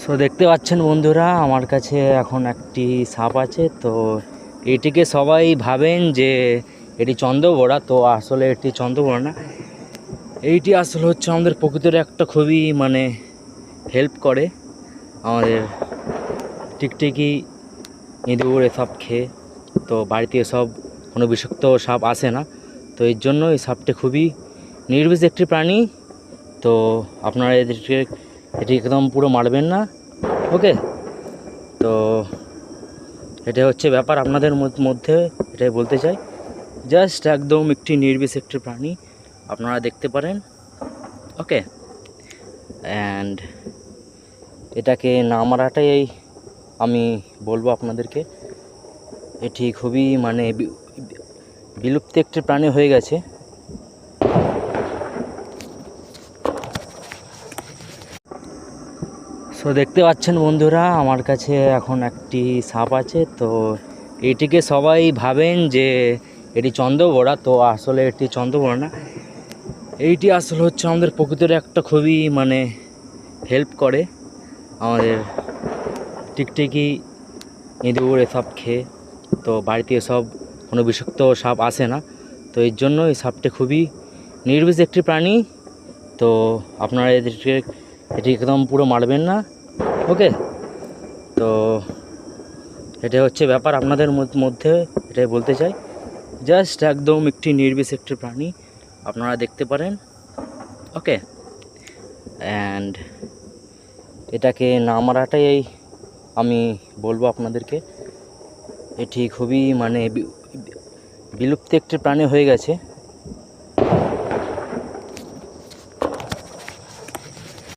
So দেখতে পাচ্ছেন বন্ধুরা, আমার কাছে এখন একটি সাপ আছে। তো এটিকে সবাই ভাবেন যে এটি চন্দ্রবোড়া, তো আসলে এটি চন্দ্রবোড়া না। এইটি আসলে হচ্ছে আমাদের প্রকৃতির একটা খুবই হেল্প করে আমাদের টিকটিকি, ইঁদুর এসব খেয়ে। তো বাড়িতে এসব কোনো বিষাক্ত সাপ আসে না। তো এর জন্য এই সাপটি খুবই নির্বিষ একটি প্রাণী। তো আপনারা এটি একদম পুরো মারবেন না, ওকে? তো এটা হচ্ছে ব্যাপার আপনাদের মধ্যে, এটাই বলতে চাই। জাস্ট একদম একটি নির্বিষ একটি প্রাণী, আপনারা দেখতে পারেন, ওকে? অ্যান্ড এটাকে না মারাটাই আমি বলবো আপনাদেরকে। এটি খুবই বিলুপ্ত একটি প্রাণী হয়ে গেছে। সো দেখতে পাচ্ছেন বন্ধুরা, আমার কাছে এখন একটি সাপ আছে। তো এটিকে সবাই ভাবেন যে এটি চন্দ্রবোড়া, তো আসলে এটি চন্দ্রবোড়া না। এইটি আসলে হচ্ছে আমাদের প্রকৃতির একটা খুবই হেল্প করে আমাদের টিকটিকি, ইঁদুর এসব খেয়ে। তো বাড়িতে এসব কোনো বিষাক্ত সাপ আসে না। তো এর জন্য এই সাপটি খুবই নির্বিষ একটি প্রাণী। তো আপনারা এটি একদম পুরো মারবেন না, ওকে? তো এটা হচ্ছে ব্যাপার আপনাদের মধ্যে, এটাই বলতে চাই। জাস্ট একদম একটি নির্বিষ একটি প্রাণী, আপনারা দেখতে পারেন, ওকে? অ্যান্ড এটাকে না মারাটাই আমি বলবো আপনাদেরকে। এটি খুবই বিলুপ্ত একটি প্রাণী হয়ে গেছে।